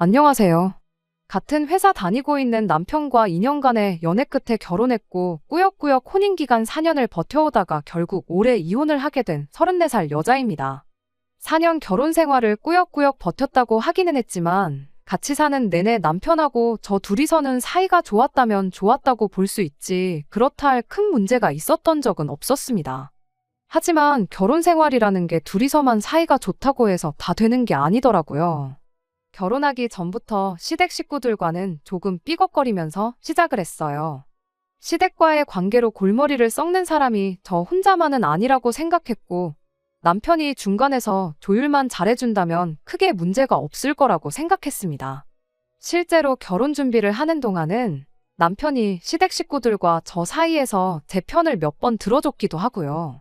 안녕하세요. 같은 회사 다니고 있는 남편과 2년간의 연애 끝에 결혼했고 꾸역꾸역 혼인기간 4년을 버텨오다가 결국 올해 이혼을 하게 된 34살 여자입니다. 4년 결혼 생활을 꾸역꾸역 버텼다고 하기는 했지만 같이 사는 내내 남편하고 저 둘이서는 사이가 좋았다면 좋았다고 볼 수 있지 그렇다 할 큰 문제가 있었던 적은 없었습니다. 하지만 결혼 생활이라는 게 둘이서만 사이가 좋다고 해서 다 되는 게 아니더라고요. 결혼하기 전부터 시댁 식구들과는 조금 삐걱거리면서 시작을 했어요. 시댁과의 관계로 골머리를 썩는 사람이 저 혼자만은 아니라고 생각했고 남편이 중간에서 조율만 잘해준다면 크게 문제가 없을 거라고 생각했습니다. 실제로 결혼 준비를 하는 동안은 남편이 시댁 식구들과 저 사이에서 제 편을 몇 번 들어줬기도 하고요.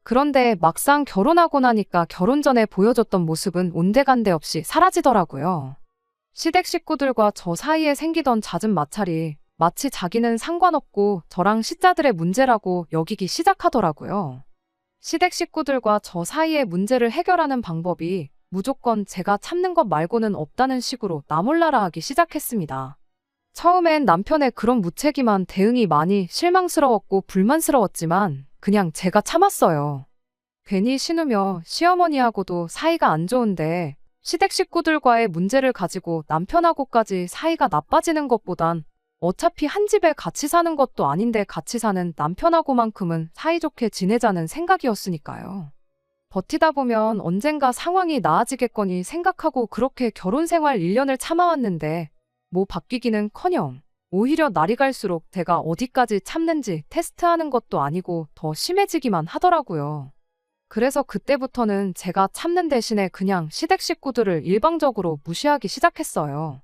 그런데 막상 결혼하고 나니까 결혼 전에 보여줬던 모습은 온데간데 없이 사라지더라고요. 시댁 식구들과 저 사이에 생기던 잦은 마찰이 마치 자기는 상관없고 저랑 시자들의 문제라고 여기기 시작하더라고요. 시댁 식구들과 저 사이의 문제를 해결하는 방법이 무조건 제가 참는 것 말고는 없다는 식으로 나몰라라 하기 시작했습니다. 처음엔 남편의 그런 무책임한 대응이 많이 실망스러웠고 불만스러웠지만 그냥 제가 참았어요. 괜히 신우며 시어머니하고도 사이가 안 좋은데 시댁 식구들과의 문제를 가지고 남편하고까지 사이가 나빠지는 것보단 어차피 한 집에 같이 사는 것도 아닌데 같이 사는 남편하고만큼은 사이좋게 지내자는 생각이었으니까요. 버티다 보면 언젠가 상황이 나아지겠거니 생각하고 그렇게 결혼 생활 1년을 참아왔는데 뭐 바뀌기는커녕 오히려 날이 갈수록 제가 어디까지 참는지 테스트하는 것도 아니고 더 심해지기만 하더라고요. 그래서 그때부터는 제가 참는 대신에 그냥 시댁 식구들을 일방적으로 무시하기 시작했어요.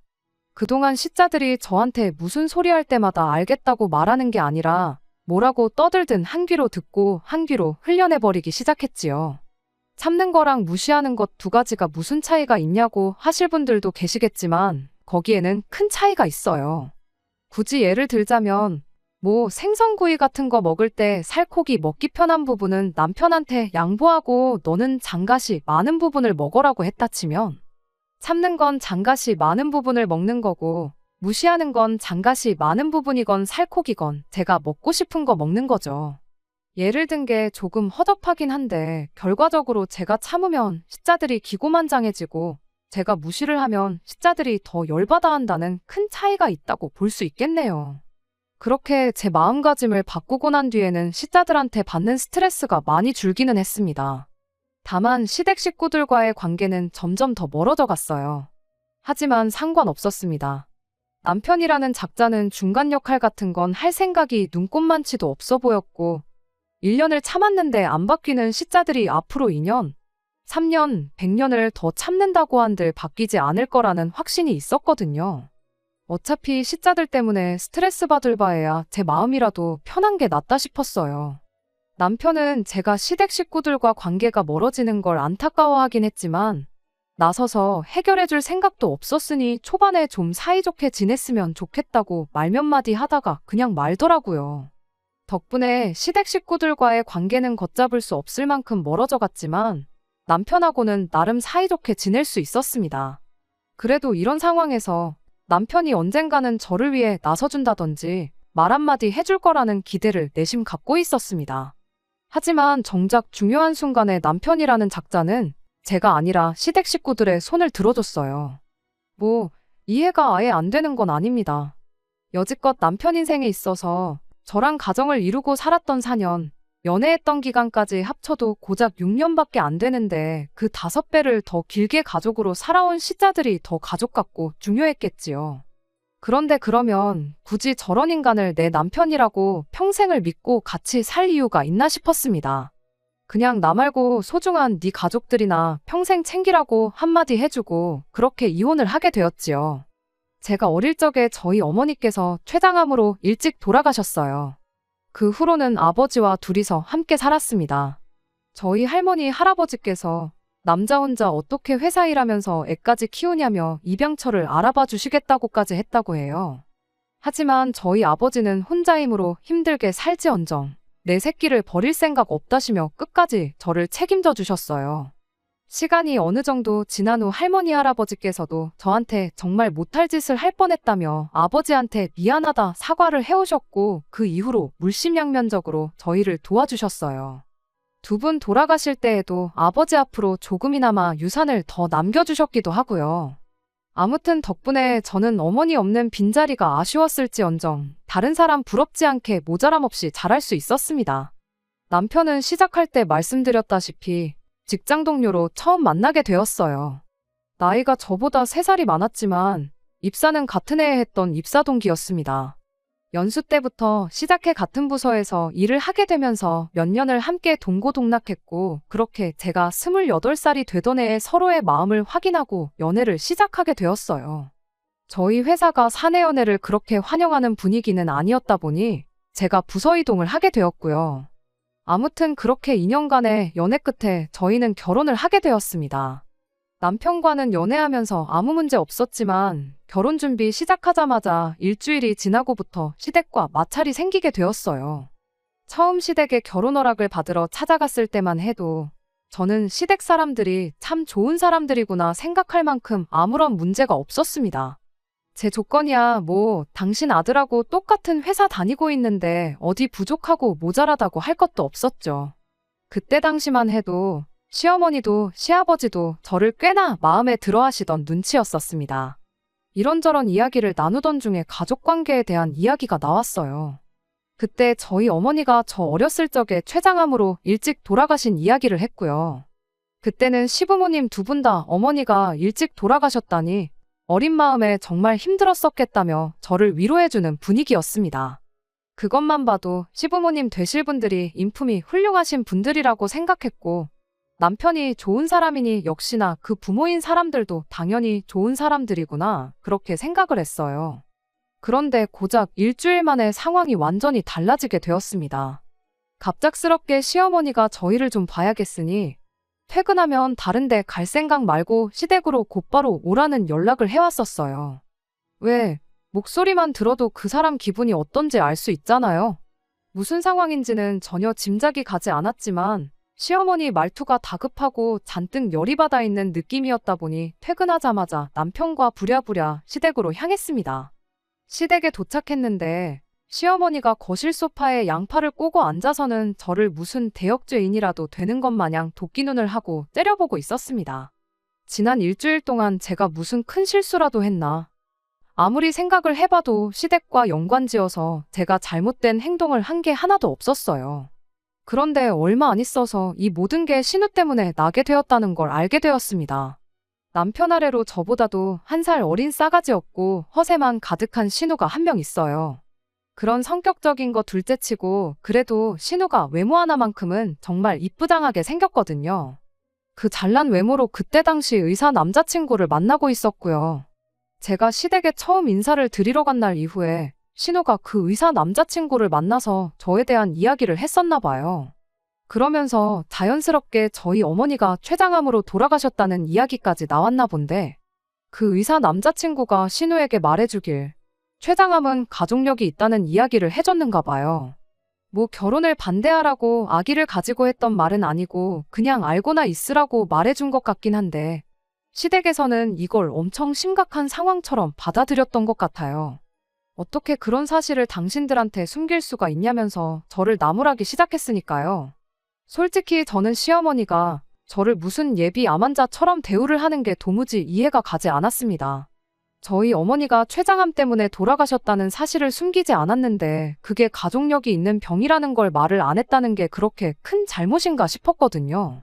그동안 시자들이 저한테 무슨 소리 할 때마다 알겠다고 말하는 게 아니라 뭐라고 떠들든 한 귀로 듣고 한 귀로 흘려내버리기 시작했지요. 참는 거랑 무시하는 것 두 가지가 무슨 차이가 있냐고 하실 분들도 계시겠지만 거기에는 큰 차이가 있어요. 굳이 예를 들자면 뭐 생선구이 같은 거 먹을 때 살코기 먹기 편한 부분은 남편한테 양보하고 너는 장갓이 많은 부분을 먹으라고 했다 치면 참는 건 장갓이 많은 부분을 먹는 거고 무시하는 건 장갓이 많은 부분이건 살코기건 제가 먹고 싶은 거 먹는 거죠. 예를 든 게 조금 허접하긴 한데 결과적으로 제가 참으면 시자들이 기고만장해지고 제가 무시를 하면 시자들이 더 열받아 한다는 큰 차이가 있다고 볼 수 있겠네요. 그렇게 제 마음가짐을 바꾸고 난 뒤에는 시자들한테 받는 스트레스가 많이 줄기는 했습니다. 다만 시댁 식구들과의 관계는 점점 더 멀어져 갔어요. 하지만 상관없었습니다. 남편이라는 작자는 중간 역할 같은 건 할 생각이 눈꼽만치도 없어 보였고 1년을 참았는데 안 바뀌는 시자들이 앞으로 2년, 3년, 100년을 더 참는다고 한들 바뀌지 않을 거라는 확신이 있었거든요. 어차피 시자들 때문에 스트레스 받을 바에야 제 마음이라도 편한 게 낫다 싶었어요. 남편은 제가 시댁 식구들과 관계가 멀어지는 걸 안타까워하긴 했지만 나서서 해결해줄 생각도 없었으니 초반에 좀 사이좋게 지냈으면 좋겠다고 말 몇 마디 하다가 그냥 말더라고요. 덕분에 시댁 식구들과의 관계는 걷잡을 수 없을 만큼 멀어져 갔지만 남편하고는 나름 사이좋게 지낼 수 있었습니다. 그래도 이런 상황에서 남편이 언젠가는 저를 위해 나서준다든지 말 한마디 해줄 거라는 기대를 내심 갖고 있었습니다. 하지만 정작 중요한 순간에 남편이라는 작자는 제가 아니라 시댁 식구들의 손을 들어줬어요. 뭐 이해가 아예 안 되는 건 아닙니다. 여지껏 남편 인생에 있어서 저랑 가정을 이루고 살았던 4년, 연애했던 기간까지 합쳐도 고작 6년밖에 안 되는데 그 5배를 더 길게 가족으로 살아온 시자들이 더 가족 같고 중요했겠지요. 그런데 그러면 굳이 저런 인간을 내 남편이라고 평생을 믿고 같이 살 이유가 있나 싶었습니다. 그냥 나 말고 소중한 네 가족들이나 평생 챙기라고 한마디 해주고 그렇게 이혼을 하게 되었지요. 제가 어릴 적에 저희 어머니께서 췌장암으로 일찍 돌아가셨어요. 그 후로는 아버지와 둘이서 함께 살았습니다. 저희 할머니 할아버지께서 남자 혼자 어떻게 회사 일하면서 애까지 키우냐며 입양처를 알아봐 주시겠다고까지 했다고 해요. 하지만 저희 아버지는 혼자이므로 힘들게 살지언정 내 새끼를 버릴 생각 없다시며 끝까지 저를 책임져 주셨어요. 시간이 어느 정도 지난 후 할머니 할아버지께서도 저한테 정말 못할 짓을 할 뻔했다며 아버지한테 미안하다 사과를 해오셨고 그 이후로 물심양면적으로 저희를 도와주셨어요. 두 분 돌아가실 때에도 아버지 앞으로 조금이나마 유산을 더 남겨주셨기도 하고요. 아무튼 덕분에 저는 어머니 없는 빈자리가 아쉬웠을지언정 다른 사람 부럽지 않게 모자람 없이 잘할 수 있었습니다. 남편은 시작할 때 말씀드렸다시피 직장 동료로 처음 만나게 되었어요. 나이가 저보다 3살이 많았지만 입사는 같은 해에 했던 입사 동기였습니다. 연수 때부터 시작해 같은 부서에서 일을 하게 되면서 몇 년을 함께 동고동락했고 그렇게 제가 28살이 되던 해에 서로의 마음을 확인하고 연애를 시작하게 되었어요. 저희 회사가 사내 연애를 그렇게 환영하는 분위기는 아니었다 보니 제가 부서 이동을 하게 되었고요. 아무튼 그렇게 2년간의 연애 끝에 저희는 결혼을 하게 되었습니다. 남편과는 연애하면서 아무 문제 없었지만 결혼 준비 시작하자마자 일주일이 지나고부터 시댁과 마찰이 생기게 되었어요. 처음 시댁에 결혼 허락을 받으러 찾아갔을 때만 해도 저는 시댁 사람들이 참 좋은 사람들이구나 생각할 만큼 아무런 문제가 없었습니다. 제 조건이야 뭐 당신 아들하고 똑같은 회사 다니고 있는데 어디 부족하고 모자라다고 할 것도 없었죠. 그때 당시만 해도 시어머니도 시아버지도 저를 꽤나 마음에 들어 하시던 눈치였었습니다. 이런저런 이야기를 나누던 중에 가족관계에 대한 이야기가 나왔어요. 그때 저희 어머니가 저 어렸을 적에 췌장암으로 일찍 돌아가신 이야기를 했고요. 그때는 시부모님 두 분 다 어머니가 일찍 돌아가셨다니 어린 마음에 정말 힘들었었겠다며 저를 위로해주는 분위기였습니다. 그것만 봐도 시부모님 되실 분들이 인품이 훌륭하신 분들이라고 생각했고 남편이 좋은 사람이니 역시나 그 부모인 사람들도 당연히 좋은 사람들이구나 그렇게 생각을 했어요. 그런데 고작 일주일 만에 상황이 완전히 달라지게 되었습니다. 갑작스럽게 시어머니가 저희를 좀 봐야겠으니 퇴근하면 다른 데 갈 생각 말고 시댁으로 곧바로 오라는 연락을 해왔었어요. 왜? 목소리만 들어도 그 사람 기분이 어떤지 알 수 있잖아요. 무슨 상황인지는 전혀 짐작이 가지 않았지만 시어머니 말투가 다급하고 잔뜩 열이 받아 있는 느낌이었다 보니 퇴근하자마자 남편과 부랴부랴 시댁으로 향했습니다. 시댁에 도착했는데 시어머니가 거실 소파에 양팔을 꼬고 앉아서는 저를 무슨 대역죄인이라도 되는 것 마냥 도끼눈을 하고 때려보고 있었습니다. 지난 일주일 동안 제가 무슨 큰 실수라도 했나? 아무리 생각을 해봐도 시댁과 연관지어서 제가 잘못된 행동을 한 게 하나도 없었어요. 그런데 얼마 안 있어서 이 모든 게 신우 때문에 나게 되었다는 걸 알게 되었습니다. 남편 아래로 저보다도 1살 어린 싸가지였고 허세만 가득한 신우가 한 명 있어요. 그런 성격적인 거 둘째치고 그래도 신우가 외모 하나만큼은 정말 이쁘장하게 생겼거든요. 그 잘난 외모로 그때 당시 의사 남자친구를 만나고 있었고요. 제가 시댁에 처음 인사를 드리러 간 날 이후에 신우가 그 의사 남자친구를 만나서 저에 대한 이야기를 했었나 봐요. 그러면서 자연스럽게 저희 어머니가 췌장암으로 돌아가셨다는 이야기까지 나왔나 본데 그 의사 남자친구가 신우에게 말해주길 췌장암은 가족력이 있다는 이야기를 해줬는가 봐요. 뭐 결혼을 반대하라고 아기를 가지고 했던 말은 아니고 그냥 알고나 있으라고 말해준 것 같긴 한데 시댁에서는 이걸 엄청 심각한 상황처럼 받아들였던 것 같아요. 어떻게 그런 사실을 당신들한테 숨길 수가 있냐면서 저를 나무라기 시작했으니까요. 솔직히 저는 시어머니가 저를 무슨 예비 암 환자처럼 대우를 하는 게 도무지 이해가 가지 않았습니다. 저희 어머니가 췌장암 때문에 돌아가셨다는 사실을 숨기지 않았는데 그게 가족력이 있는 병이라는 걸 말을 안 했다는 게 그렇게 큰 잘못인가 싶었거든요.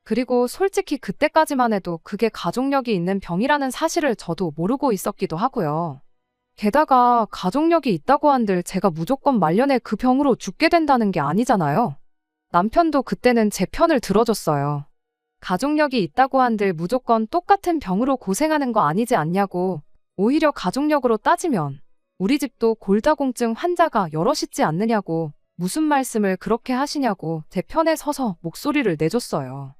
그리고 솔직히 그때까지만 해도 그게 가족력이 있는 병이라는 사실을 저도 모르고 있었기도 하고요. 게다가 가족력이 있다고 한들 제가 무조건 말년에 그 병으로 죽게 된다는 게 아니잖아요. 남편도 그때는 제 편을 들어줬어요. 가족력이 있다고 한들 무조건 똑같은 병으로 고생하는 거 아니지 않냐고. 오히려 가족력으로 따지면 우리 집도 골다공증 환자가 여럿 있지 않느냐고 무슨 말씀을 그렇게 하시냐고 제 편에 서서 목소리를 내줬어요.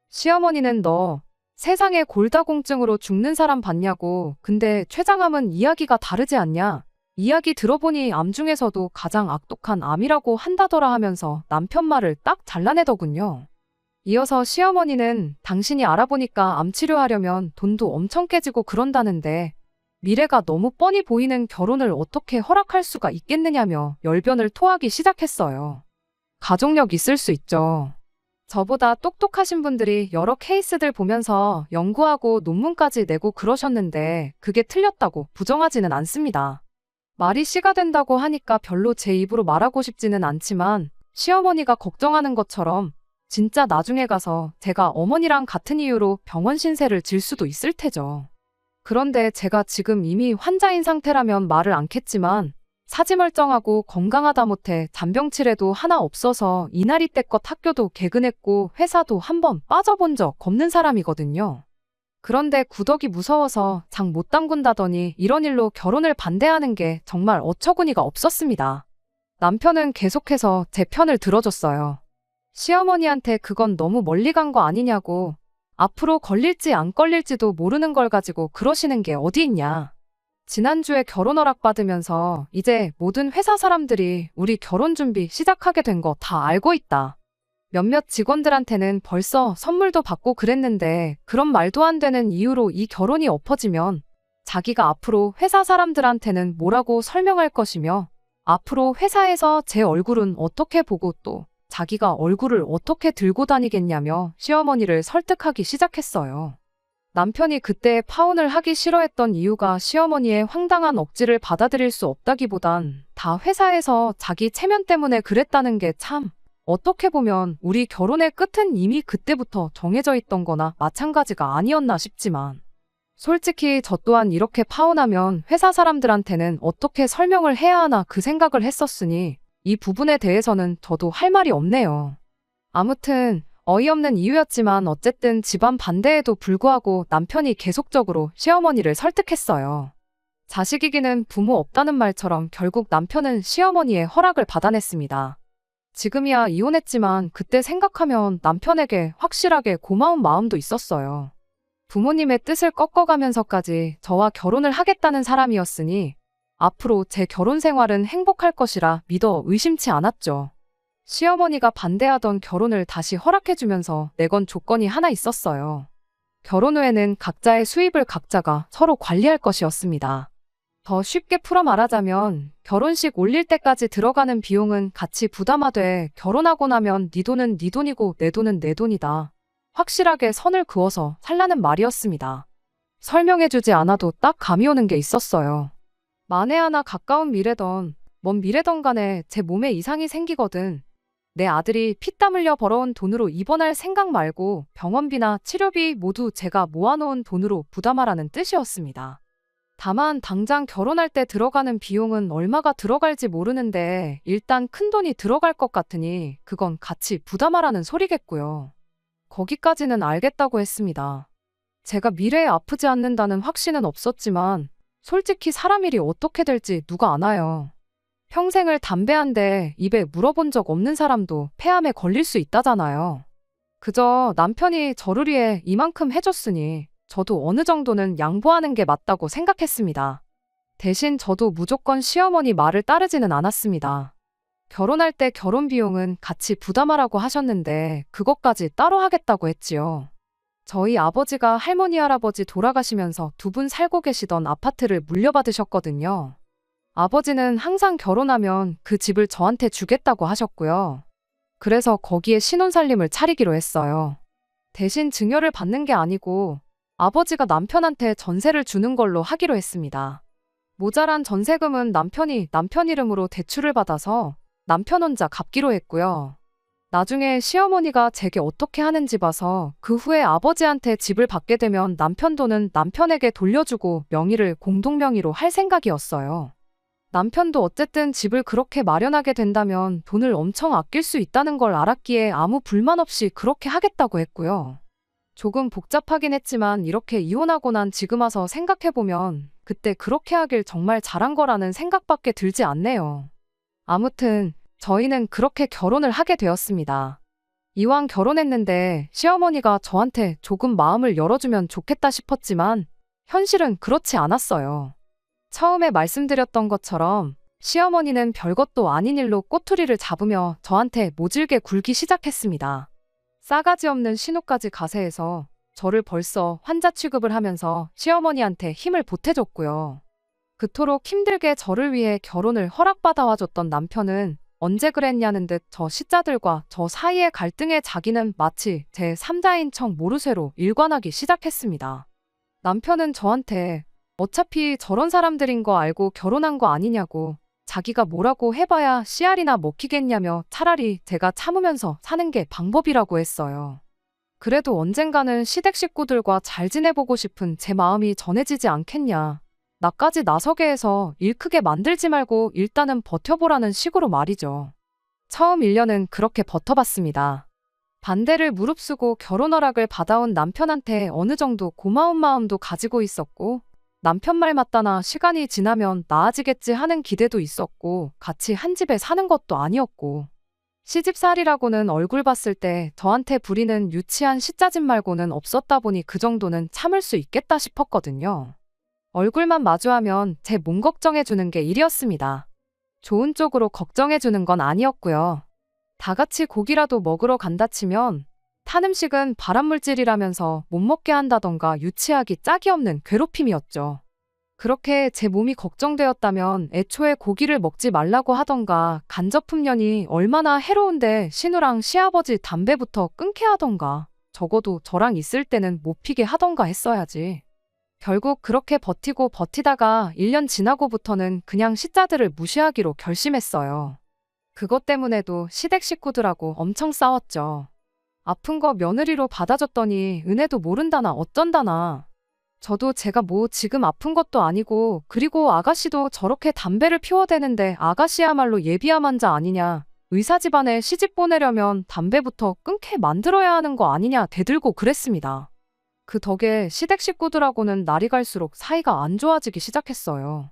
시어머니는 너 세상에 골다공증으로 죽는 사람 봤냐고. 근데 췌장암은 이야기가 다르지 않냐. 이야기 들어보니 암 중에서도 가장 악독한 암이라고 한다더라 하면서 남편 말을 딱 잘라내더군요. 이어서 시어머니는 당신이 알아보니까 암 치료하려면 돈도 엄청 깨지고 그런다는데 미래가 너무 뻔히 보이는 결혼을 어떻게 허락할 수가 있겠느냐며 열변을 토하기 시작했어요. 가족력 있을 수 있죠. 저보다 똑똑하신 분들이 여러 케이스들 보면서 연구하고 논문까지 내고 그러셨는데 그게 틀렸다고 부정하지는 않습니다. 말이 씨가 된다고 하니까 별로 제 입으로 말하고 싶지는 않지만 시어머니가 걱정하는 것처럼 진짜 나중에 가서 제가 어머니랑 같은 이유로 병원 신세를 질 수도 있을 테죠. 그런데 제가 지금 이미 환자인 상태라면 말을 않겠지만 사지 멀쩡하고 건강하다 못해 잔병치레도 하나 없어서 이날이 때껏 학교도 개근했고 회사도 한번 빠져본 적 없는 사람이거든요. 그런데 구덕이 무서워서 장 못 담근다더니 이런 일로 결혼을 반대하는 게 정말 어처구니가 없었습니다. 남편은 계속해서 제 편을 들어줬어요. 시어머니한테 그건 너무 멀리 간 거 아니냐고, 앞으로 걸릴지 안 걸릴지도 모르는 걸 가지고 그러시는 게 어디 있냐. 지난주에 결혼 허락 받으면서 이제 모든 회사 사람들이 우리 결혼 준비 시작하게 된 거 다 알고 있다. 몇몇 직원들한테는 벌써 선물도 받고 그랬는데 그런 말도 안 되는 이유로 이 결혼이 엎어지면 자기가 앞으로 회사 사람들한테는 뭐라고 설명할 것이며 앞으로 회사에서 제 얼굴은 어떻게 보고 또 자기가 얼굴을 어떻게 들고 다니겠냐며 시어머니를 설득하기 시작했어요. 남편이 그때 파혼을 하기 싫어했던 이유가 시어머니의 황당한 억지를 받아들일 수 없다기보단 다 회사에서 자기 체면 때문에 그랬다는 게 참, 어떻게 보면 우리 결혼의 끝은 이미 그때부터 정해져 있던 거나 마찬가지가 아니었나 싶지만 솔직히 저 또한 이렇게 파혼하면 회사 사람들한테는 어떻게 설명을 해야 하나 그 생각을 했었으니 이 부분에 대해서는 저도 할 말이 없네요. 아무튼 어이없는 이유였지만 어쨌든 집안 반대에도 불구하고 남편이 계속적으로 시어머니를 설득했어요. 자식이기는 부모 없다는 말처럼 결국 남편은 시어머니의 허락을 받아냈습니다. 지금이야 이혼했지만 그때 생각하면 남편에게 확실하게 고마운 마음도 있었어요. 부모님의 뜻을 꺾어가면서까지 저와 결혼을 하겠다는 사람이었으니 앞으로 제 결혼 생활은 행복할 것이라 믿어 의심치 않았죠. 시어머니가 반대하던 결혼을 다시 허락해주면서 내건 조건이 하나 있었어요. 결혼 후에는 각자의 수입을 각자가 서로 관리할 것이었습니다. 더 쉽게 풀어 말하자면 결혼식 올릴 때까지 들어가는 비용은 같이 부담하되 결혼하고 나면 네 돈은 네 돈이고 내 돈은 내 돈이다. 확실하게 선을 그어서 살라는 말이었습니다. 설명해주지 않아도 딱 감이 오는 게 있었어요. 만에 하나 가까운 미래던 먼 미래던 간에 제 몸에 이상이 생기거든. 내 아들이 피땀 흘려 벌어온 돈으로 입원할 생각 말고 병원비나 치료비 모두 제가 모아놓은 돈으로 부담하라는 뜻이었습니다. 다만 당장 결혼할 때 들어가는 비용은 얼마가 들어갈지 모르는데 일단 큰돈이 들어갈 것 같으니 그건 같이 부담하라는 소리겠고요. 거기까지는 알겠다고 했습니다. 제가 미래에 아프지 않는다는 확신은 없었지만 솔직히 사람 일이 어떻게 될지 누가 아나요. 평생을 담배 한 대 입에 물어본 적 없는 사람도 폐암에 걸릴 수 있다잖아요. 그저 남편이 저를 위해 이만큼 해줬으니 저도 어느 정도는 양보하는 게 맞다고 생각했습니다. 대신 저도 무조건 시어머니 말을 따르지는 않았습니다. 결혼할 때 결혼 비용은 같이 부담하라고 하셨는데 그것까지 따로 하겠다고 했지요. 저희 아버지가 할머니 할아버지 돌아가시면서 두 분 살고 계시던 아파트를 물려받으셨거든요. 아버지는 항상 결혼하면 그 집을 저한테 주겠다고 하셨고요. 그래서 거기에 신혼살림을 차리기로 했어요. 대신 증여를 받는 게 아니고 아버지가 남편한테 전세를 주는 걸로 하기로 했습니다. 모자란 전세금은 남편이 남편 이름으로 대출을 받아서 남편 혼자 갚기로 했고요. 나중에 시어머니가 제게 어떻게 하는지 봐서 그 후에 아버지한테 집을 받게 되면 남편 돈은 남편에게 돌려주고 명의를 공동명의로 할 생각이었어요. 남편도 어쨌든 집을 그렇게 마련하게 된다면 돈을 엄청 아낄 수 있다는 걸 알았기에 아무 불만 없이 그렇게 하겠다고 했고요. 조금 복잡하긴 했지만 이렇게 이혼하고 난 지금 와서 생각해보면 그때 그렇게 하길 정말 잘한 거라는 생각밖에 들지 않네요. 아무튼 저희는 그렇게 결혼을 하게 되었습니다. 이왕 결혼했는데 시어머니가 저한테 조금 마음을 열어주면 좋겠다 싶었지만 현실은 그렇지 않았어요. 처음에 말씀드렸던 것처럼 시어머니는 별것도 아닌 일로 꼬투리를 잡으며 저한테 모질게 굴기 시작했습니다. 싸가지 없는 신우까지 가세해서 저를 벌써 환자 취급을 하면서 시어머니한테 힘을 보태줬고요. 그토록 힘들게 저를 위해 결혼을 허락받아와줬던 남편은 언제 그랬냐는 듯 저 시자들과 저 사이의 갈등에 자기는 마치 제 3자인 척 모르쇠로 일관하기 시작했습니다. 남편은 저한테 어차피 저런 사람들인 거 알고 결혼한 거 아니냐고, 자기가 뭐라고 해봐야 씨알이나 먹히겠냐며 차라리 제가 참으면서 사는 게 방법이라고 했어요. 그래도 언젠가는 시댁 식구들과 잘 지내보고 싶은 제 마음이 전해지지 않겠냐. 나까지 나서게 해서 일 크게 만들지 말고 일단은 버텨보라는 식으로 말이죠. 처음 1년은 그렇게 버텨봤습니다. 반대를 무릅쓰고 결혼 허락을 받아온 남편한테 어느 정도 고마운 마음도 가지고 있었고, 남편 말 맞다나 시간이 지나면 나아지겠지 하는 기대도 있었고, 같이 한 집에 사는 것도 아니었고, 시집살이라고는 얼굴 봤을 때 저한테 부리는 유치한 시짜짐 말고는 없었다 보니 그 정도는 참을 수 있겠다 싶었거든요. 얼굴만 마주하면 제 몸 걱정해주는 게 일이었습니다. 좋은 쪽으로 걱정해주는 건 아니었고요. 다 같이 고기라도 먹으러 간다 치면 탄 음식은 발암물질이라면서 못 먹게 한다던가 유치하기 짝이 없는 괴롭힘이었죠. 그렇게 제 몸이 걱정되었다면 애초에 고기를 먹지 말라고 하던가, 간접훈련이 얼마나 해로운데 신우랑 시아버지 담배부터 끊게 하던가, 적어도 저랑 있을 때는 못 피게 하던가 했어야지. 결국 그렇게 버티고 버티다가 1년 지나고부터는 그냥 시자들을 무시하기로 결심했어요. 그것 때문에도 시댁 식구들하고 엄청 싸웠죠. 아픈 거 며느리로 받아줬더니 은혜도 모른다나 어쩐다나. 저도 제가 뭐 지금 아픈 것도 아니고, 그리고 아가씨도 저렇게 담배를 피워대는데 아가씨야말로 예비암환자 아니냐. 의사 집안에 시집 보내려면 담배부터 끊게 만들어야 하는 거 아니냐 대들고 그랬습니다. 그 덕에 시댁 식구들하고는 날이 갈수록 사이가 안 좋아지기 시작했어요.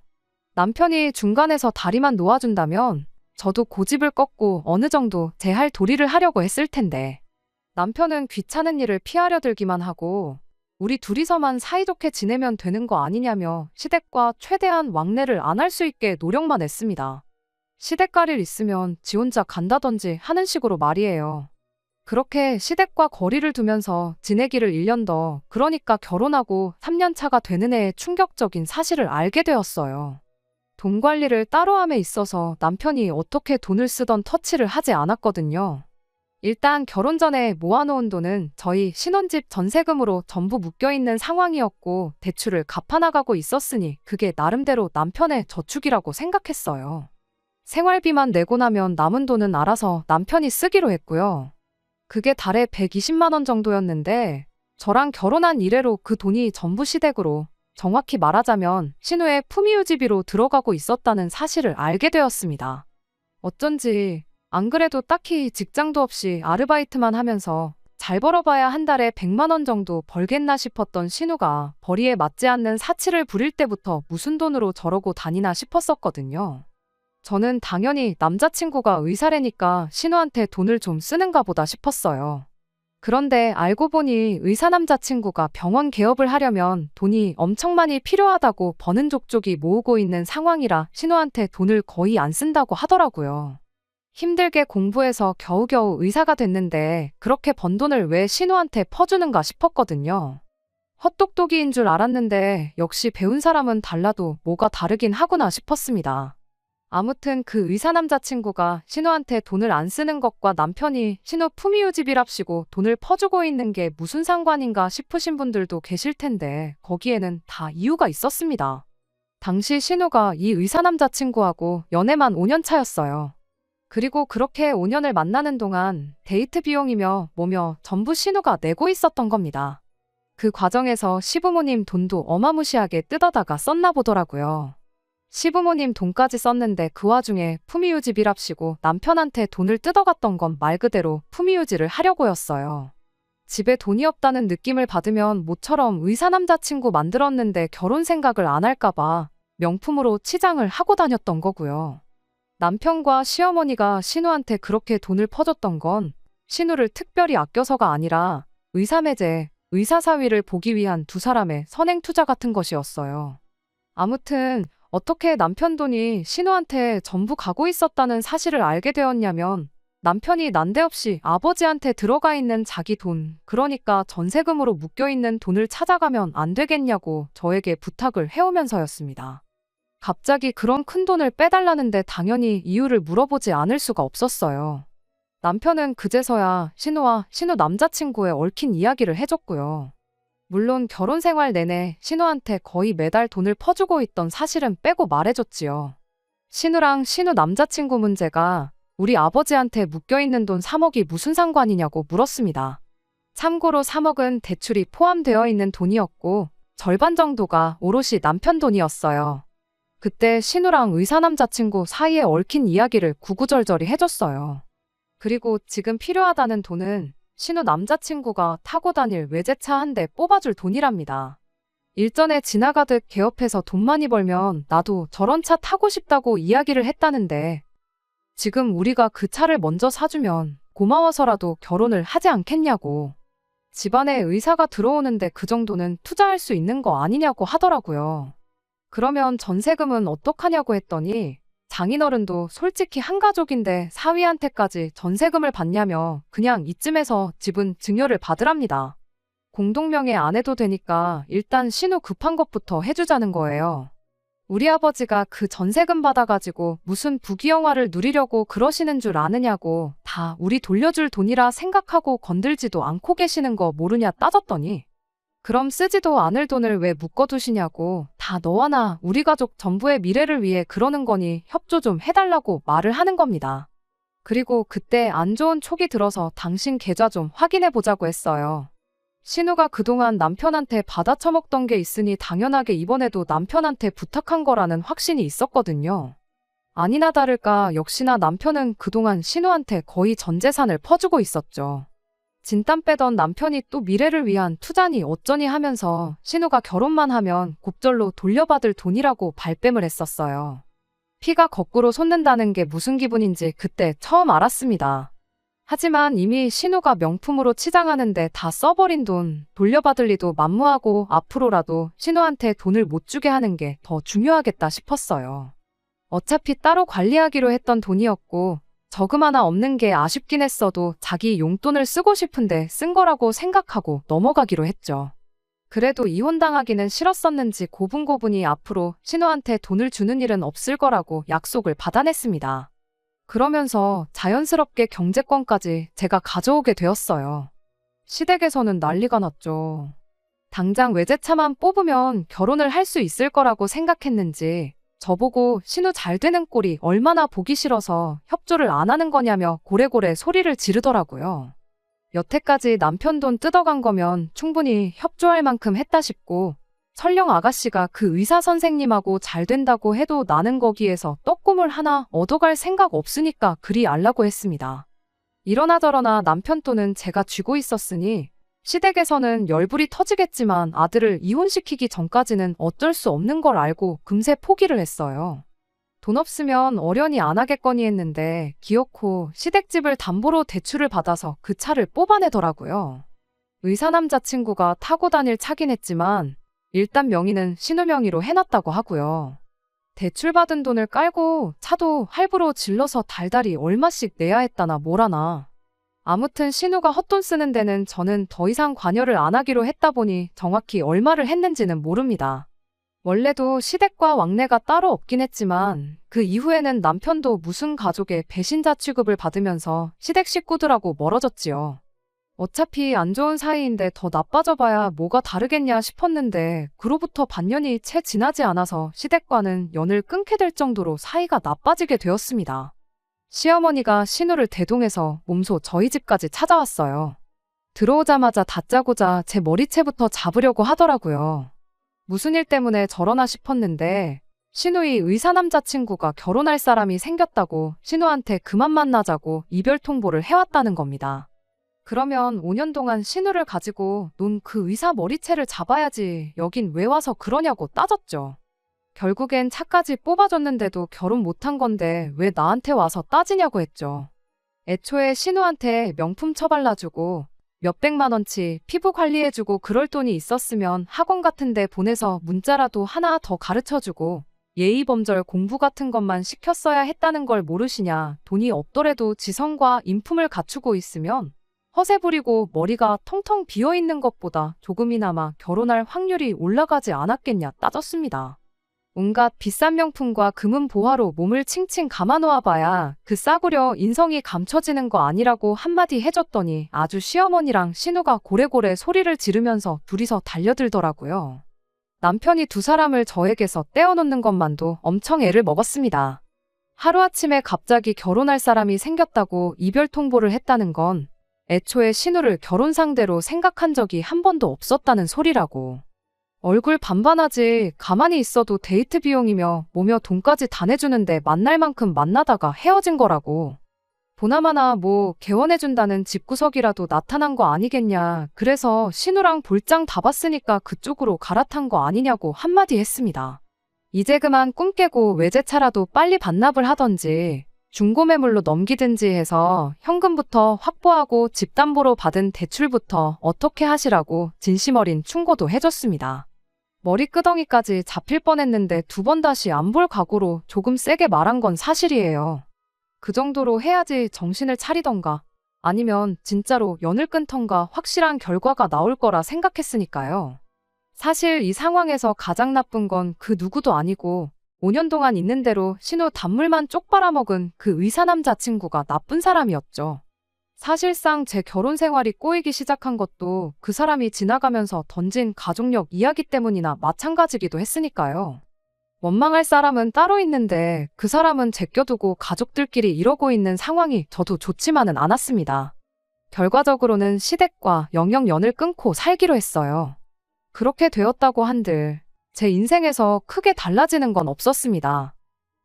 남편이 중간에서 다리만 놓아준다면 저도 고집을 꺾고 어느 정도 제 할 도리를 하려고 했을 텐데, 남편은 귀찮은 일을 피하려 들기만 하고 우리 둘이서만 사이좋게 지내면 되는 거 아니냐며 시댁과 최대한 왕래를 안 할 수 있게 노력만 했습니다. 시댁 갈 일 있으면 지 혼자 간다던지 하는 식으로 말이에요. 그렇게 시댁과 거리를 두면서 지내기를 1년 더, 그러니까 결혼하고 3년 차가 되는 해에 충격적인 사실을 알게 되었어요. 돈 관리를 따로 함에 있어서 남편이 어떻게 돈을 쓰던 터치를 하지 않았거든요. 일단 결혼 전에 모아놓은 돈은 저희 신혼집 전세금으로 전부 묶여있는 상황이었고, 대출을 갚아나가고 있었으니 그게 나름대로 남편의 저축이라고 생각했어요. 생활비만 내고 나면 남은 돈은 알아서 남편이 쓰기로 했고요. 그게 달에 120만 원 정도였는데 저랑 결혼한 이래로 그 돈이 전부 시댁으로, 정확히 말하자면 신우의 품위유지비로 들어가고 있었다는 사실을 알게 되었습니다. 어쩐지 안 그래도 딱히 직장도 없이 아르바이트만 하면서 잘 벌어봐야 한 달에 100만 원 정도 벌겠나 싶었던 신우가 벌이에 맞지 않는 사치를 부릴 때부터 무슨 돈으로 저러고 다니나 싶었었거든요. 저는 당연히 남자친구가 의사래니까 신우한테 돈을 좀 쓰는가 보다 싶었어요. 그런데 알고 보니 의사 남자친구가 병원 개업을 하려면 돈이 엄청 많이 필요하다고 버는 족족이 모으고 있는 상황이라 신우한테 돈을 거의 안 쓴다고 하더라고요. 힘들게 공부해서 겨우겨우 의사가 됐는데 그렇게 번 돈을 왜 신우한테 퍼주는가 싶었거든요. 헛똑똑이인 줄 알았는데 역시 배운 사람은 달라도 뭐가 다르긴 하구나 싶었습니다. 아무튼 그 의사 남자친구가 신우한테 돈을 안 쓰는 것과 남편이 신우 품위유지비랍시고 돈을 퍼주고 있는 게 무슨 상관인가 싶으신 분들도 계실 텐데, 거기에는 다 이유가 있었습니다. 당시 신우가 이 의사 남자친구하고 연애만 5년 차였어요. 그리고 그렇게 5년을 만나는 동안 데이트 비용이며 뭐며 전부 신우가 내고 있었던 겁니다. 그 과정에서 시부모님 돈도 어마무시하게 뜯어다가 썼나 보더라고요. 시부모님 돈까지 썼는데 그 와중에 품위유지비랍시고 남편한테 돈을 뜯어갔던 건 말 그대로 품위유지를 하려고였어요. 집에 돈이 없다는 느낌을 받으면 모처럼 의사 남자친구 만들었는데 결혼 생각을 안 할까봐 명품으로 치장을 하고 다녔던 거고요. 남편과 시어머니가 신우한테 그렇게 돈을 퍼줬던 건 신우를 특별히 아껴서가 아니라 의사매제, 의사사위를 보기 위한 두 사람의 선행투자 같은 것이었어요. 아무튼 어떻게 남편 돈이 신우한테 전부 가고 있었다는 사실을 알게 되었냐면 남편이 난데없이 아버지한테 들어가 있는 자기 돈, 그러니까 전세금으로 묶여있는 돈을 찾아가면 안 되겠냐고 저에게 부탁을 해오면서였습니다. 갑자기 그런 큰 돈을 빼달라는데 당연히 이유를 물어보지 않을 수가 없었어요. 남편은 그제서야 신우와 신우 남자친구의 얽힌 이야기를 해줬고요. 물론 결혼 생활 내내 신우한테 거의 매달 돈을 퍼주고 있던 사실은 빼고 말해줬지요. 신우랑 신우 남자친구 문제가 우리 아버지한테 묶여있는 돈 3억이 무슨 상관이냐고 물었습니다. 참고로 3억은 대출이 포함되어 있는 돈이었고 절반 정도가 오롯이 남편 돈이었어요. 그때 신우랑 의사 남자친구 사이에 얽힌 이야기를 구구절절히 해줬어요. 그리고 지금 필요하다는 돈은 신우 남자친구가 타고 다닐 외제차 한 대 뽑아줄 돈이랍니다. 일전에 지나가듯 개업해서 돈 많이 벌면 나도 저런 차 타고 싶다고 이야기를 했다는데 지금 우리가 그 차를 먼저 사주면 고마워서라도 결혼을 하지 않겠냐고. 집안에 의사가 들어오는데 그 정도는 투자할 수 있는 거 아니냐고 하더라고요. 그러면 전세금은 어떡하냐고 했더니 장인어른도 솔직히 한 가족인데 사위한테까지 전세금을 받냐며 그냥 이쯤에서 집은 증여를 받으랍니다. 공동명의 안 해도 되니까 일단 신우 급한 것부터 해주자는 거예요. 우리 아버지가 그 전세금 받아가지고 무슨 부귀영화를 누리려고 그러시는 줄 아느냐고 다 우리 돌려줄 돈이라 생각하고 건들지도 않고 계시는 거 모르냐 따졌더니 그럼 쓰지도 않을 돈을 왜 묶어두시냐고 다 너와 나 우리 가족 전부의 미래를 위해 그러는 거니 협조 좀 해달라고 말을 하는 겁니다. 그리고 그때 안 좋은 촉이 들어서 당신 계좌 좀 확인해 보자고 했어요. 신우가 그동안 남편한테 받아쳐먹던 게 있으니 당연하게 이번에도 남편한테 부탁한 거라는 확신이 있었거든요. 아니나 다를까 역시나 남편은 그동안 신우한테 거의 전 재산을 퍼주고 있었죠. 진땀 빼던 남편이 또 미래를 위한 투자니 어쩌니 하면서 신우가 결혼만 하면 곱절로 돌려받을 돈이라고 발뺌을 했었어요. 피가 거꾸로 솟는다는 게 무슨 기분인지 그때 처음 알았습니다. 하지만 이미 신우가 명품으로 치장하는데 다 써버린 돈 돌려받을 리도 만무하고 앞으로라도 신우한테 돈을 못 주게 하는 게 더 중요하겠다 싶었어요. 어차피 따로 관리하기로 했던 돈이었고 저금 하나 없는 게 아쉽긴 했어도 자기 용돈을 쓰고 싶은데 쓴 거라고 생각하고 넘어가기로 했죠. 그래도 이혼당하기는 싫었었는지 고분고분이 앞으로 신우한테 돈을 주는 일은 없을 거라고 약속을 받아냈습니다. 그러면서 자연스럽게 경제권까지 제가 가져오게 되었어요. 시댁에서는 난리가 났죠. 당장 외제차만 뽑으면 결혼을 할 수 있을 거라고 생각했는지 저보고 신우 잘 되는 꼴이 얼마나 보기 싫어서 협조를 안 하는 거냐며 고래고래 소리를 지르더라고요. 여태까지 남편 돈 뜯어간 거면 충분히 협조할 만큼 했다 싶고 설령 아가씨가 그 의사 선생님하고 잘 된다고 해도 나는 거기에서 떡고물 하나 얻어갈 생각 없으니까 그리 알라고 했습니다. 이러나 저러나 남편 돈은 제가 쥐고 있었으니 시댁에서는 열불이 터지겠지만 아들을 이혼시키기 전까지는 어쩔 수 없는 걸 알고 금세 포기를 했어요. 돈 없으면 어련히 안 하겠거니 했는데 기어코 시댁집을 담보로 대출을 받아서 그 차를 뽑아내더라고요. 의사 남자친구가 타고 다닐 차긴 했지만 일단 명의는 신우 명의로 해놨다고 하고요. 대출받은 돈을 깔고 차도 할부로 질러서 달달이 얼마씩 내야 했다나 뭐라나. 아무튼 신우가 헛돈 쓰는 데는 저는 더 이상 관여를 안 하기로 했다 보니 정확히 얼마를 했는지는 모릅니다. 원래도 시댁과 왕래가 따로 없긴 했지만 그 이후에는 남편도 무슨 가족의 배신자 취급을 받으면서 시댁 식구들하고 멀어졌지요. 어차피 안 좋은 사이인데 더 나빠져봐야 뭐가 다르겠냐 싶었는데 그로부터 반년이 채 지나지 않아서 시댁과는 연을 끊게 될 정도로 사이가 나빠지게 되었습니다. 시어머니가 신우를 대동해서 몸소 저희 집까지 찾아왔어요. 들어오자마자 다짜고짜 제 머리채부터 잡으려고 하더라고요. 무슨 일 때문에 저러나 싶었는데 신우의 의사 남자친구가 결혼할 사람이 생겼다고 신우한테 그만 만나자고 이별 통보를 해왔다는 겁니다. 그러면 5년 동안 신우를 가지고 논 그 의사 머리채를 잡아야지 여긴 왜 와서 그러냐고 따졌죠. 결국엔 차까지 뽑아줬는데도 결혼 못한 건데 왜 나한테 와서 따지냐고 했죠. 애초에 신우한테 명품 처발라주고 몇백만 원치 피부 관리해주고 그럴 돈이 있었으면 학원 같은 데 보내서 문자라도 하나 더 가르쳐주고 예의범절 공부 같은 것만 시켰어야 했다는 걸 모르시냐. 돈이 없더라도 지성과 인품을 갖추고 있으면 허세 부리고 머리가 텅텅 비어있는 것보다 조금이나마 결혼할 확률이 올라가지 않았겠냐 따졌습니다. 온갖 비싼 명품과 금은 보화로 몸을 칭칭 감아놓아봐야 그 싸구려 인성이 감춰지는 거 아니라고 한마디 해줬더니 아주 시어머니랑 신우가 고래고래 소리를 지르면서 둘이서 달려들더라고요. 남편이 두 사람을 저에게서 떼어놓는 것만도 엄청 애를 먹었습니다. 하루아침에 갑자기 결혼할 사람이 생겼다고 이별 통보를 했다는 건 애초에 신우를 결혼 상대로 생각한 적이 한 번도 없었다는 소리라고. 얼굴 반반하지 가만히 있어도 데이트 비용이며 뭐며 돈까지 다 내주는데 만날 만큼 만나다가 헤어진 거라고. 보나마나 뭐 개원해준다는 집구석이라도 나타난 거 아니겠냐. 그래서 신우랑 볼장 다 봤으니까 그쪽으로 갈아탄 거 아니냐고 한마디 했습니다. 이제 그만 꿈 깨고 외제차라도 빨리 반납을 하던지 중고매물로 넘기든지 해서 현금부터 확보하고 집담보로 받은 대출부터 어떻게 하시라고 진심 어린 충고도 해줬습니다. 머리끄덩이까지 잡힐 뻔했는데 두 번 다시 안 볼 각오로 조금 세게 말한 건 사실이에요. 그 정도로 해야지 정신을 차리던가 아니면 진짜로 연을 끊던가 확실한 결과가 나올 거라 생각했으니까요. 사실 이 상황에서 가장 나쁜 건 그 누구도 아니고 5년 동안 있는 대로 신우 단물만 쪽 빨아먹은 그 의사 남자친구가 나쁜 사람이었죠. 사실상 제 결혼 생활이 꼬이기 시작한 것도 그 사람이 지나가면서 던진 가족력 이야기 때문이나 마찬가지기도 했으니까요. 원망할 사람은 따로 있는데 그 사람은 제껴두고 가족들끼리 이러고 있는 상황이 저도 좋지만은 않았습니다. 결과적으로는 시댁과 영영 연을 끊고 살기로 했어요. 그렇게 되었다고 한들 제 인생에서 크게 달라지는 건 없었습니다.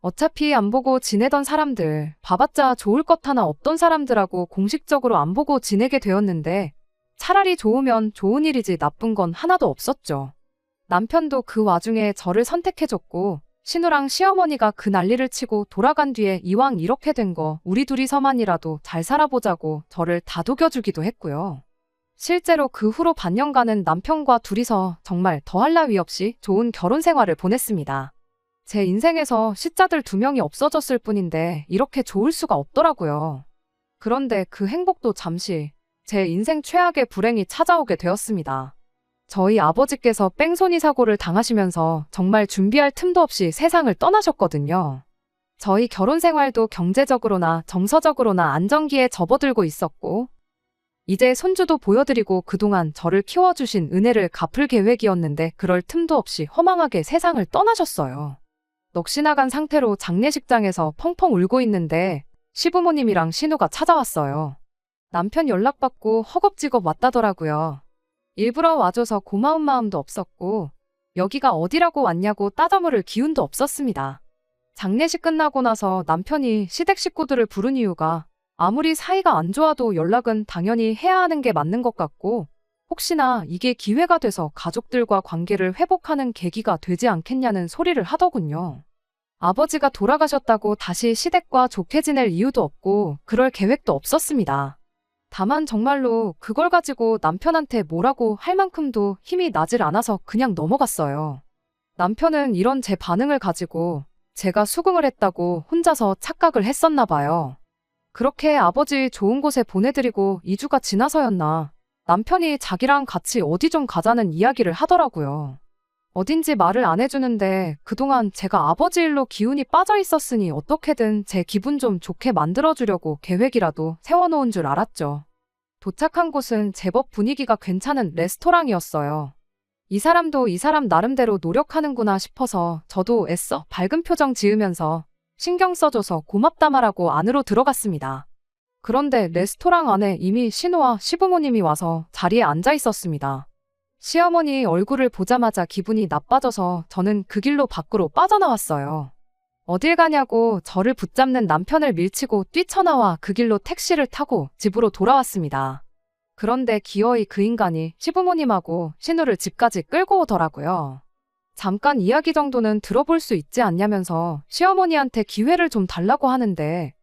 어차피 안 보고 지내던 사람들, 봐봤자 좋을 것 하나 없던 사람들하고 공식적으로 안 보고 지내게 되었는데 차라리 좋으면 좋은 일이지 나쁜 건 하나도 없었죠. 남편도 그 와중에 저를 선택해줬고 신우랑 시어머니가 그 난리를 치고 돌아간 뒤에 이왕 이렇게 된 거 우리 둘이서만이라도 잘 살아보자고 저를 다독여주기도 했고요. 실제로 그 후로 반년간은 남편과 둘이서 정말 더할 나위 없이 좋은 결혼 생활을 보냈습니다. 제 인생에서 시자들 2명이 없어졌을 뿐인데 이렇게 좋을 수가 없더라고요. 그런데 그 행복도 잠시 제 인생 최악의 불행이 찾아오게 되었습니다. 저희 아버지께서 뺑소니 사고를 당하시면서 정말 준비할 틈도 없이 세상을 떠나셨거든요. 저희 결혼 생활도 경제적으로나 정서적으로나 안정기에 접어들고 있었고 이제 손주도 보여드리고 그동안 저를 키워주신 은혜를 갚을 계획이었는데 그럴 틈도 없이 허망하게 세상을 떠나셨어요. 넋이 나간 상태로 장례식장에서 펑펑 울고 있는데 시부모님이랑 신우가 찾아왔어요. 남편 연락받고 허겁지겁 왔다더라고요. 일부러 와줘서 고마운 마음도 없었고 여기가 어디라고 왔냐고 따져물을 기운도 없었습니다. 장례식 끝나고 나서 남편이 시댁 식구들을 부른 이유가 아무리 사이가 안 좋아도 연락은 당연히 해야 하는 게 맞는 것 같고 혹시나 이게 기회가 돼서 가족들과 관계를 회복하는 계기가 되지 않겠냐는 소리를 하더군요. 아버지가 돌아가셨다고 다시 시댁과 좋게 지낼 이유도 없고 그럴 계획도 없었습니다. 다만 정말로 그걸 가지고 남편한테 뭐라고 할 만큼도 힘이 나질 않아서 그냥 넘어갔어요. 남편은 이런 제 반응을 가지고 제가 수긍을 했다고 혼자서 착각을 했었나 봐요. 그렇게 아버지 좋은 곳에 보내드리고 2주가 지나서였나 남편이 자기랑 같이 어디 좀 가자는 이야기를 하더라고요. 어딘지 말을 안 해주는데 그동안 제가 아버지 일로 기운이 빠져 있었으니 어떻게든 제 기분 좀 좋게 만들어주려고 계획이라도 세워놓은 줄 알았죠. 도착한 곳은 제법 분위기가 괜찮은 레스토랑이었어요. 이 사람도 이 사람 나름대로 노력하는구나 싶어서 저도 애써 밝은 표정 지으면서 신경 써줘서 고맙다 말하고 안으로 들어갔습니다. 그런데 레스토랑 안에 이미 신우와 시부모님이 와서 자리에 앉아 있었습니다. 시어머니 얼굴을 보자마자 기분이 나빠져서 저는 그 길로 밖으로 빠져나왔어요. 어딜 가냐고 저를 붙잡는 남편을 밀치고 뛰쳐나와 그 길로 택시를 타고 집으로 돌아왔습니다. 그런데 기어이 그 인간이 시부모님하고 신우를 집까지 끌고 오더라고요. 잠깐 이야기 정도는 들어볼 수 있지 않냐면서 시어머니한테 기회를 좀 달라고 하는데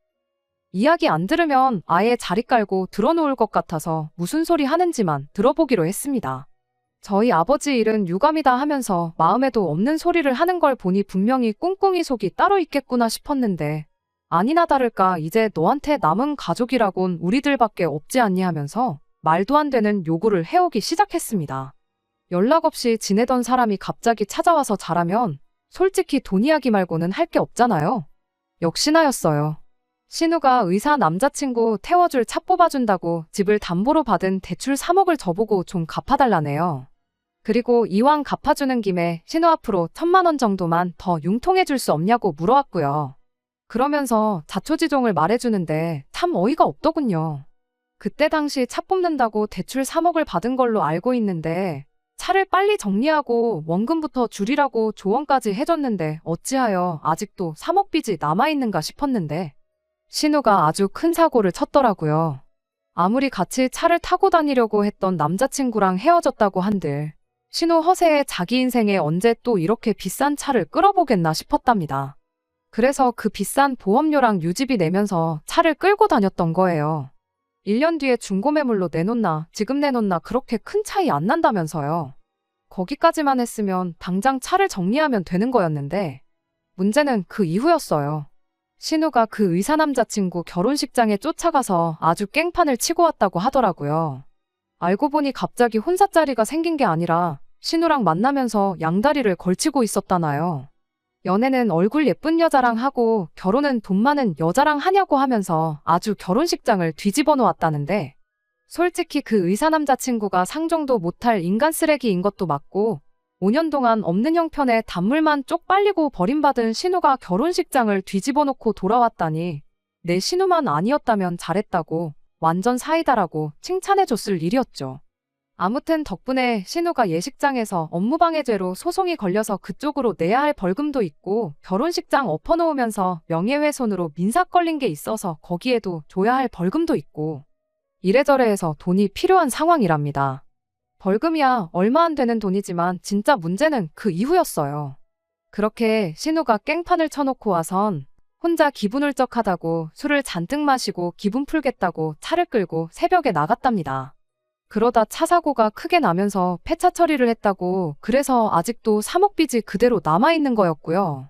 이야기 안 들으면 아예 자리 깔고 들어놓을 것 같아서 무슨 소리 하는지만 들어보기로 했습니다. 저희 아버지 일은 유감이다 하면서 마음에도 없는 소리를 하는 걸 보니 분명히 꿍꿍이 속이 따로 있겠구나 싶었는데 아니나 다를까 이제 너한테 남은 가족이라곤 우리들밖에 없지 않니 하면서 말도 안 되는 요구를 해오기 시작했습니다. 연락 없이 지내던 사람이 갑자기 찾아와서 잘하면 솔직히 돈 이야기 말고는 할 게 없잖아요. 역시나였어요. 신우가 의사 남자친구 태워줄 차 뽑아준다고 집을 담보로 받은 대출 3억을 저보고 좀 갚아달라네요. 그리고 이왕 갚아주는 김에 신우 앞으로 1,000만 원 정도만 더 융통해줄 수 없냐고 물어왔고요. 그러면서 자초지종을 말해주는데 참 어이가 없더군요. 그때 당시 차 뽑는다고 대출 3억을 받은 걸로 알고 있는데 차를 빨리 정리하고 원금부터 줄이라고 조언까지 해줬는데 어찌하여 아직도 3억 빚이 남아있는가 싶었는데 신우가 아주 큰 사고를 쳤더라고요. 아무리 같이 차를 타고 다니려고 했던 남자친구랑 헤어졌다고 한들 신우 허세에 자기 인생에 언제 또 이렇게 비싼 차를 끌어보겠나 싶었답니다. 그래서 그 비싼 보험료랑 유지비 내면서 차를 끌고 다녔던 거예요. 1년 뒤에 중고매물로 내놓나 지금 내놓나 그렇게 큰 차이 안 난다면서요. 거기까지만 했으면 당장 차를 정리하면 되는 거였는데 문제는 그 이후였어요. 신우가 그 의사 남자친구 결혼식장에 쫓아가서 아주 깽판을 치고 왔다고 하더라고요. 알고 보니 갑자기 혼사자리가 생긴 게 아니라 신우랑 만나면서 양다리를 걸치고 있었다나요. 연애는 얼굴 예쁜 여자랑 하고 결혼은 돈 많은 여자랑 하냐고 하면서 아주 결혼식장을 뒤집어 놓았다는데 솔직히 그 의사 남자친구가 상종도 못할 인간 쓰레기인 것도 맞고 5년 동안 없는 형편에 단물만 쪽 빨리고 버림받은 신우가 결혼식장을 뒤집어 놓고 돌아왔다니 내 신우만 아니었다면 잘했다고 완전 사이다라고 칭찬해줬을 일이었죠. 아무튼 덕분에 신우가 예식장에서 업무방해죄로 소송이 걸려서 그쪽으로 내야 할 벌금도 있고 결혼식장 엎어놓으면서 명예훼손으로 민사 걸린 게 있어서 거기에도 줘야 할 벌금도 있고 이래저래 해서 돈이 필요한 상황이랍니다. 벌금이야 얼마 안 되는 돈이지만 진짜 문제는 그 이후였어요. 그렇게 신우가 깽판을 쳐놓고 와선 혼자 기분 울적하다고 술을 잔뜩 마시고 기분 풀겠다고 차를 끌고 새벽에 나갔답니다. 그러다 차 사고가 크게 나면서 폐차 처리를 했다고 그래서 아직도 3억 빚이 그대로 남아있는 거였고요.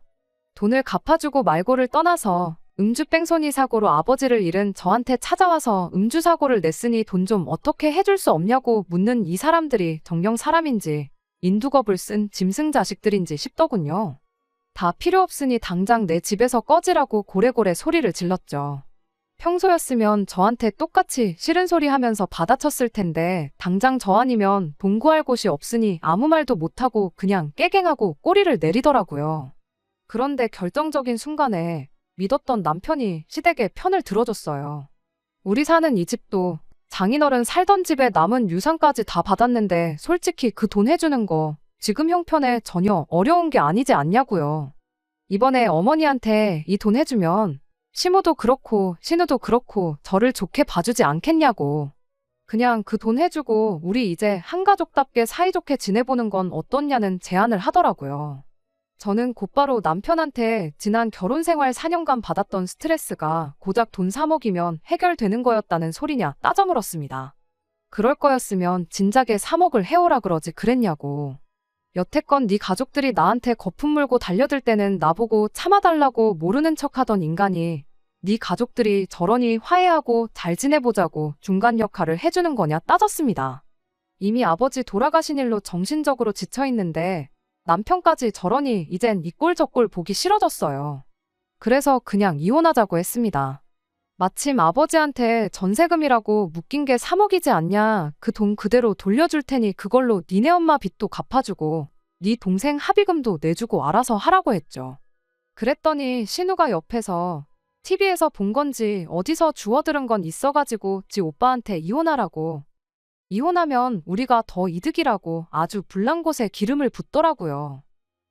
돈을 갚아주고 말고를 떠나서 음주 뺑소니 사고로 아버지를 잃은 저한테 찾아와서 음주 사고를 냈으니 돈 좀 어떻게 해줄 수 없냐고 묻는 이 사람들이 정녕 사람인지 인두겁을 쓴 짐승 자식들인지 싶더군요. 다 필요 없으니 당장 내 집에서 꺼지라고 고래고래 소리를 질렀죠. 평소였으면 저한테 똑같이 싫은 소리 하면서 받아쳤을 텐데 당장 저 아니면 동구할 곳이 없으니 아무 말도 못하고 그냥 깨갱하고 꼬리를 내리더라고요. 그런데 결정적인 순간에 믿었던 남편이 시댁의 편을 들어줬어요. 우리 사는 이 집도 장인어른 살던 집에 남은 유산까지 다 받았는데 솔직히 그 돈 해주는 거 지금 형편에 전혀 어려운 게 아니지 않냐고요. 이번에 어머니한테 이 돈 해주면 시모도 그렇고 신우도 그렇고 저를 좋게 봐주지 않겠냐고. 그냥 그 돈 해주고 우리 이제 한가족답게 사이좋게 지내보는 건 어떻냐는 제안을 하더라고요. 저는 곧바로 남편한테 지난 결혼생활 4년간 받았던 스트레스가 고작 돈 3억이면 해결되는 거였다는 소리냐 따져 물었습니다. 그럴 거였으면 진작에 3억을 해오라 그러지 그랬냐고. 여태껏 네 가족들이 나한테 거품 물고 달려들 때는 나보고 참아달라고 모르는 척하던 인간이 네 가족들이 저러니 화해하고 잘 지내보자고 중간 역할을 해주는 거냐 따졌습니다. 이미 아버지 돌아가신 일로 정신적으로 지쳐있는데 남편까지 저러니 이젠 이 꼴 저 꼴 보기 싫어졌어요. 그래서 그냥 이혼하자고 했습니다. 마침 아버지한테 전세금이라고 묶인 게 3억이지 않냐. 그 돈 그대로 돌려줄 테니 그걸로 니네 엄마 빚도 갚아주고 네 동생 합의금도 내주고 알아서 하라고 했죠. 그랬더니 신우가 옆에서 TV에서 본 건지 어디서 주워들은 건 있어가지고 지 오빠한테 이혼하라고. 이혼하면 우리가 더 이득이라고 아주 불난 곳에 기름을 붓더라고요.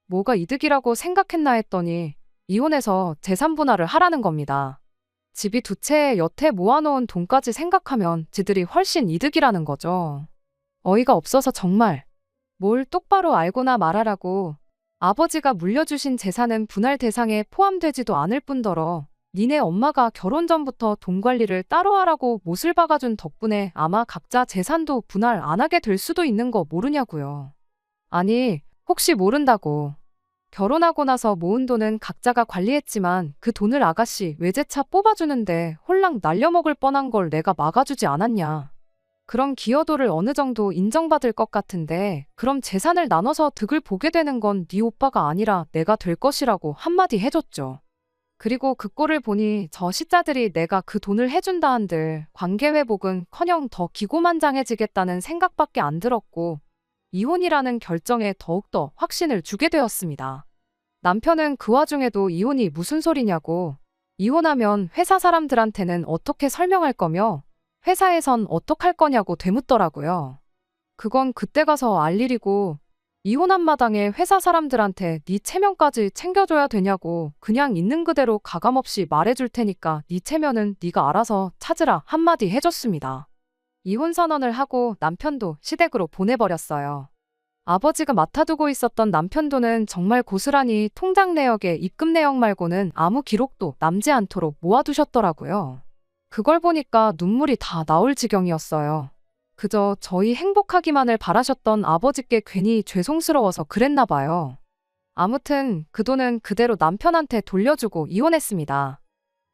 뭐가 이득이라고 생각했나 했더니 이혼해서 재산 분할을 하라는 겁니다. 집이 두 채에 여태 모아놓은 돈까지 생각하면 지들이 훨씬 이득이라는 거죠. 어이가 없어서 정말. 뭘 똑바로 알고나 말하라고. 아버지가 물려주신 재산은 분할 대상에 포함되지도 않을 뿐더러 니네 엄마가 결혼 전부터 돈 관리를 따로 하라고 못을 박아준 덕분에 아마 각자 재산도 분할 안 하게 될 수도 있는 거 모르냐고요. 아니, 혹시 모른다고. 결혼하고 나서 모은 돈은 각자가 관리했지만 그 돈을 아가씨 외제차 뽑아주는데 홀랑 날려먹을 뻔한 걸 내가 막아주지 않았냐. 그런 기여도를 어느 정도 인정받을 것 같은데 그럼 재산을 나눠서 득을 보게 되는 건 네 오빠가 아니라 내가 될 것이라고 한마디 해줬죠. 그리고 그 꼴을 보니 저 시자들이 내가 그 돈을 해준다 한들 관계 회복은커녕 더 기고만장해지겠다는 생각밖에 안 들었고 이혼이라는 결정에 더욱더 확신을 주게 되었습니다. 남편은 그 와중에도 이혼이 무슨 소리냐고, 이혼하면 회사 사람들한테는 어떻게 설명할 거며 회사에선 어떡할 거냐고 되묻더라고요. 그건 그때 가서 알 일이고 이혼한 마당에 회사 사람들한테 네 체면까지 챙겨줘야 되냐고 그냥 있는 그대로 가감없이 말해줄 테니까 네 체면은 네가 알아서 찾으라 한마디 해줬습니다. 이혼 선언을 하고 남편도 시댁으로 보내버렸어요. 아버지가 맡아두고 있었던 남편 돈은 정말 고스란히 통장 내역에 입금 내역 말고는 아무 기록도 남지 않도록 모아두셨더라고요. 그걸 보니까 눈물이 다 나올 지경이었어요. 그저 저희 행복하기만을 바라셨던 아버지께 괜히 죄송스러워서 그랬나 봐요. 아무튼 그 돈은 그대로 남편한테 돌려주고 이혼했습니다.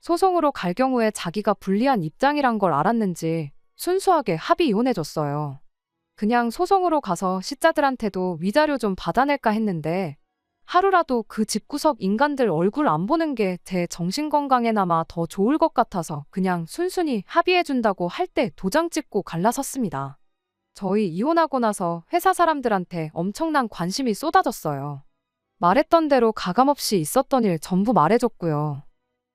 소송으로 갈 경우에 자기가 불리한 입장이란 걸 알았는지 순수하게 합의 이혼해줬어요. 그냥 소송으로 가서 시자들한테도 위자료 좀 받아낼까 했는데 하루라도 그 집구석 인간들 얼굴 안 보는 게 제 정신건강에나마 더 좋을 것 같아서 그냥 순순히 합의해준다고 할 때 도장 찍고 갈라섰습니다. 저희 이혼하고 나서 회사 사람들한테 엄청난 관심이 쏟아졌어요. 말했던 대로 가감없이 있었던 일 전부 말해줬고요.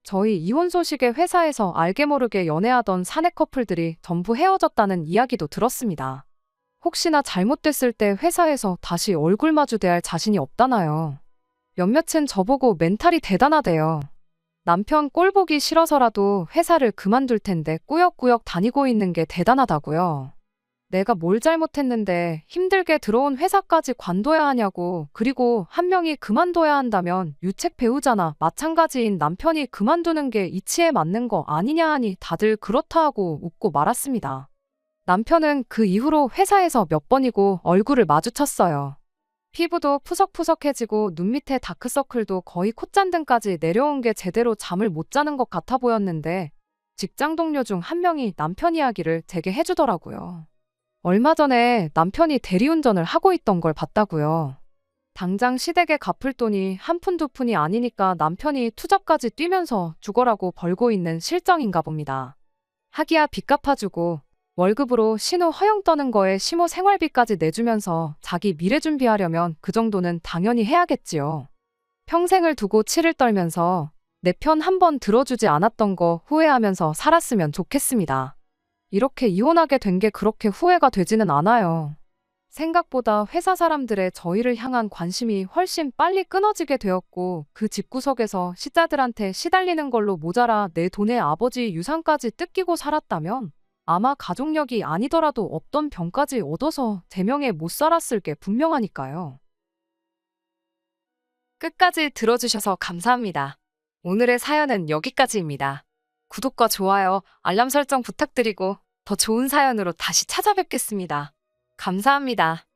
저희 이혼 소식에 회사에서 알게 모르게 연애하던 사내 커플들이 전부 헤어졌다는 이야기도 들었습니다. 혹시나 잘못됐을 때 회사에서 다시 얼굴 마주 대할 자신이 없다나요. 몇몇은 저보고 멘탈이 대단하대요. 남편 꼴 보기 싫어서라도 회사를 그만둘 텐데 꾸역꾸역 다니고 있는 게 대단하다고요. 내가 뭘 잘못했는데 힘들게 들어온 회사까지 관둬야 하냐고. 그리고 한 명이 그만둬야 한다면 유책 배우자나 마찬가지인 남편이 그만두는 게 이치에 맞는 거 아니냐 하니 다들 그렇다 하고 웃고 말았습니다. 남편은 그 이후로 회사에서 몇 번이고 얼굴을 마주쳤어요. 피부도 푸석푸석해지고 눈 밑에 다크서클도 거의 콧잔등까지 내려온 게 제대로 잠을 못 자는 것 같아 보였는데 직장 동료 중 한 명이 남편 이야기를 제게 해주더라고요. 얼마 전에 남편이 대리운전을 하고 있던 걸 봤다고요. 당장 시댁에 갚을 돈이 한 푼 두 푼이 아니니까 남편이 투잡까지 뛰면서 죽어라고 벌고 있는 실정인가 봅니다. 하기야 빚 갚아주고 월급으로 신호 허용 떠는 거에 심호 생활비까지 내주면서 자기 미래 준비하려면 그 정도는 당연히 해야겠지요. 평생을 두고 치를 떨면서 내 편 한 번 들어주지 않았던 거 후회하면서 살았으면 좋겠습니다. 이렇게 이혼하게 된 게 그렇게 후회가 되지는 않아요. 생각보다 회사 사람들의 저희를 향한 관심이 훨씬 빨리 끊어지게 되었고 그 집구석에서 시자들한테 시달리는 걸로 모자라 내 돈에 아버지 유산까지 뜯기고 살았다면 아마 가족력이 아니더라도 없던 병까지 얻어서 제명에 못 살았을 게 분명하니까요. 끝까지 들어주셔서 감사합니다. 오늘의 사연은 여기까지입니다. 구독과 좋아요, 알람 설정 부탁드리고 더 좋은 사연으로 다시 찾아뵙겠습니다. 감사합니다.